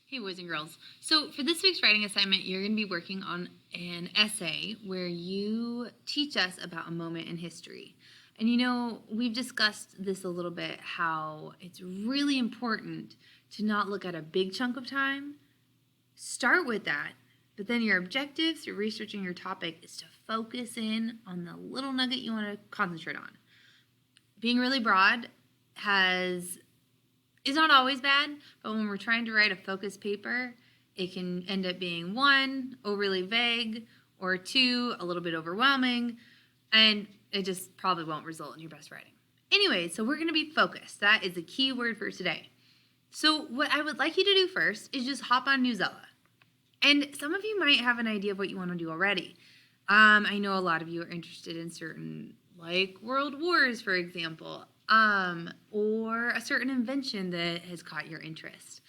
Hey, boys and girls. So, for this week's writing assignment, you're going to be working on an essay where you teach us about a moment in history. And we've discussed this a little bit, how it's really important to not look at a big chunk of time. Start with that, but then your objective through researching your topic is to focus in on the little nugget you want to concentrate on. Being really broad is not always bad, but when we're trying to write a focused paper, it can end up being 1, overly vague, or 2, a little bit overwhelming, and it just probably won't result in your best writing. Anyway, so we're going to be focused. That is the key word for today. So what I would like you to do first is just hop on Newsela. And some of you might have an idea of what you want to do already. I know a lot of you are interested in certain, like World Wars, for example, or a certain invention that has caught your interest.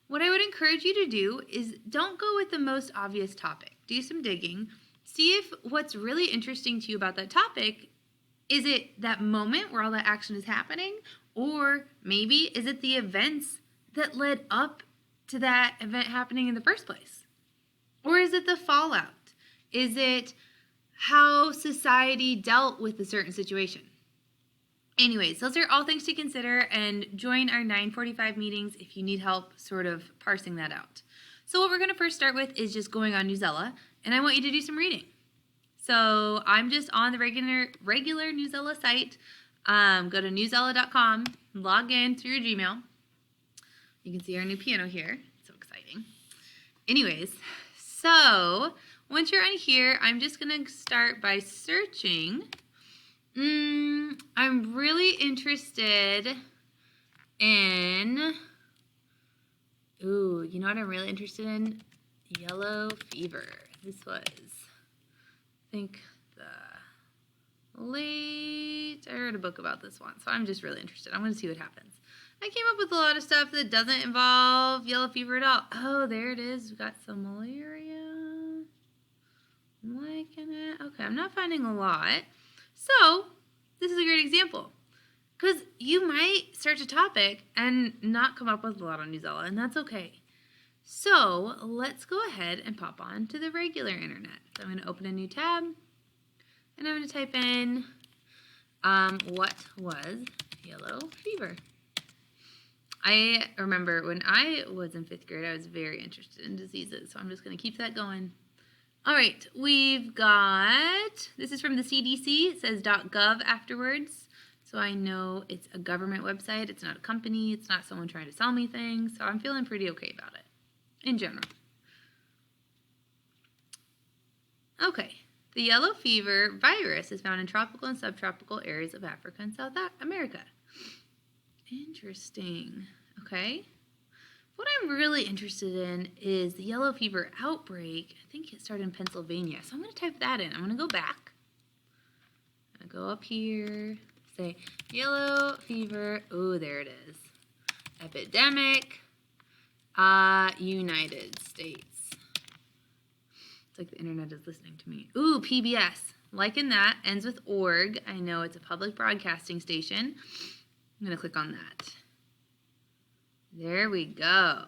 What I would encourage you to do is don't go with the most obvious topic. Do some digging. See if what's really interesting to you about that topic, is it that moment where all that action is happening? Or maybe is it the events that led up to that event happening in the first place? Or is it the fallout? Is it how society dealt with a certain situation? Anyways, those are all things to consider, and join our 9:45 meetings if you need help sort of parsing that out. So what we're going to first start with is just going on Newsela, and I want you to do some reading. So I'm just on the regular Newsela site. Go to newsela.com, log in through your Gmail. You can see our new piano here. So exciting. Anyways, so once you're on here, I'm just going to start by searching. I'm really interested in, you know what I'm really interested in? Yellow fever. This was, I think, I read a book about this one, so I'm just really interested. I'm going to see what happens. I came up with a lot of stuff that doesn't involve yellow fever at all. Oh, there it is. We've got some malaria. I'm liking it. Okay, I'm not finding a lot. So, this is a great example, because you might search a topic and not come up with a lot on Newsela, and that's okay. So, let's go ahead and pop on to the regular internet. So, I'm going to open a new tab, and I'm going to type in, what was yellow fever? I remember when I was in 5th grade, I was very interested in diseases, so I'm just going to keep that going. All right, we've got, this is from the CDC. It says .gov afterwards, so I know it's a government website. It's not a company. It's not someone trying to sell me things, so I'm feeling pretty okay about it in general. Okay, the yellow fever virus is found in tropical and subtropical areas of Africa and South America. Interesting. Okay. What I'm really interested in is the yellow fever outbreak. I think it started in Pennsylvania. So I'm going to type that in. I'm going to go back. I'm going to go up here, say yellow fever. Oh, there it is. Epidemic, United States. It's like the internet is listening to me. Ooh, PBS. Liking that. Ends with org. I know it's a public broadcasting station. I'm going to click on that. There we go.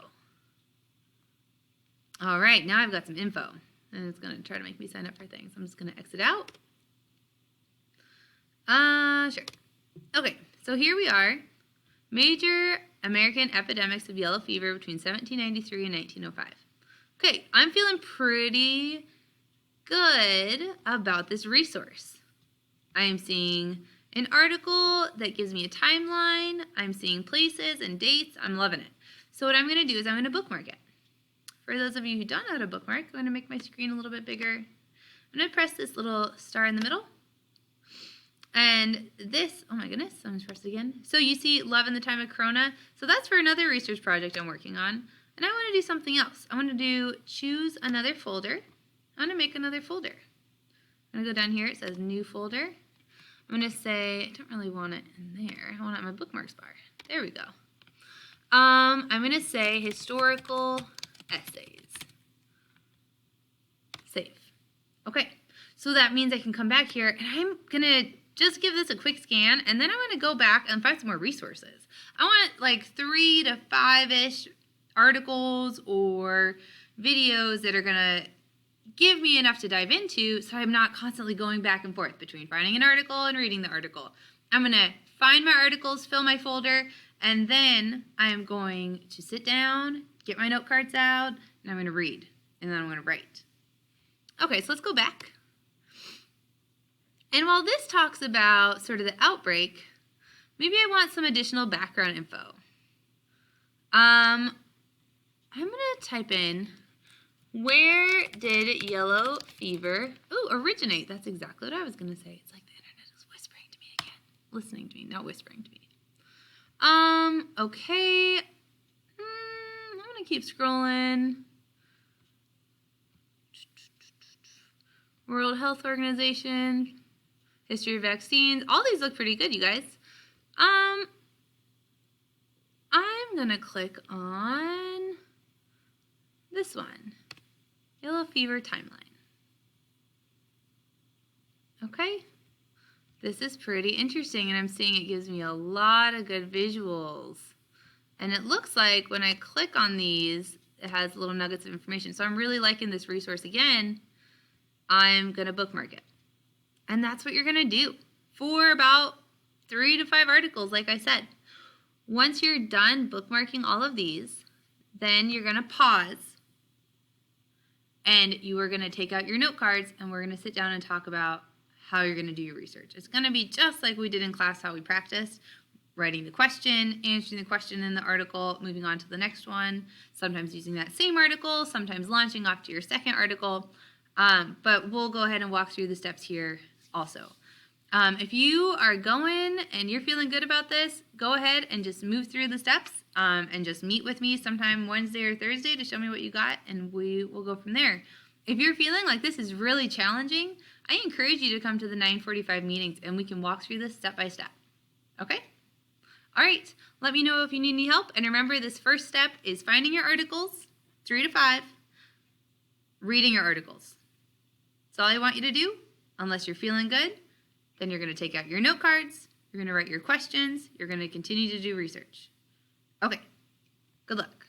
All right, now I've got some info. And it's going to try to make me sign up for things. I'm just going to exit out. Sure. Okay, so here we are. Major American epidemics of yellow fever between 1793 and 1905. Okay, I'm feeling pretty good about this resource. I am seeing an article that gives me a timeline. I'm seeing places and dates. I'm loving it. So what I'm going to do is I'm going to bookmark it. For those of you who don't know how to bookmark, I'm going to make my screen a little bit bigger. I'm going to press this little star in the middle. And this, oh my goodness, I'm going to press it again. So you see Love in the Time of Corona. So that's for another research project I'm working on. And I want to do something else. I want to do choose another folder. I want to make another folder. I'm going to go down here. It says new folder. I'm going to say, I don't really want it in there. I want it in my bookmarks bar. There we go. I'm going to say historical essays. Save. Okay, so that means I can come back here, and I'm going to just give this a quick scan, and then I'm going to go back and find some more resources. I want like 3 to 5-ish articles or videos that are going to give me enough to dive into, so I'm not constantly going back and forth between finding an article and reading the article. I'm going to find my articles, fill my folder, and then I'm going to sit down, get my note cards out, and I'm going to read, and then I'm going to write. Okay, so let's go back. And while this talks about sort of the outbreak, maybe I want some additional background info. I'm going to type in, where did yellow fever originate? That's exactly what I was going to say. It's like the internet is whispering to me again. Listening to me, not whispering to me. Okay. I'm going to keep scrolling. World Health Organization, history of vaccines. All these look pretty good, you guys. I'm going to click on this one. Yellow fever timeline. Okay. This is pretty interesting, and I'm seeing it gives me a lot of good visuals. And it looks like when I click on these, it has little nuggets of information. So I'm really liking this resource again. I'm going to bookmark it. And that's what you're going to do for about 3 to 5 articles, like I said. Once you're done bookmarking all of these, then you're going to pause. And you are going to take out your note cards, and we're going to sit down and talk about how you're going to do your research. It's going to be just like we did in class, how we practiced. Writing the question, answering the question in the article, moving on to the next one, sometimes using that same article, sometimes launching off to your second article. But we'll go ahead and walk through the steps here also. If you are going and you're feeling good about this, go ahead and just move through the steps and just meet with me sometime Wednesday or Thursday to show me what you got, and we will go from there. If you're feeling like this is really challenging, I encourage you to come to the 9:45 meetings and we can walk through this step by step. Okay? All right. Let me know if you need any help. And remember, this first step is finding your articles, 3 to 5, reading your articles. That's all I want you to do. Unless you're feeling good, then you're going to take out your note cards, you're going to write your questions, you're going to continue to do research. Okay. Good luck.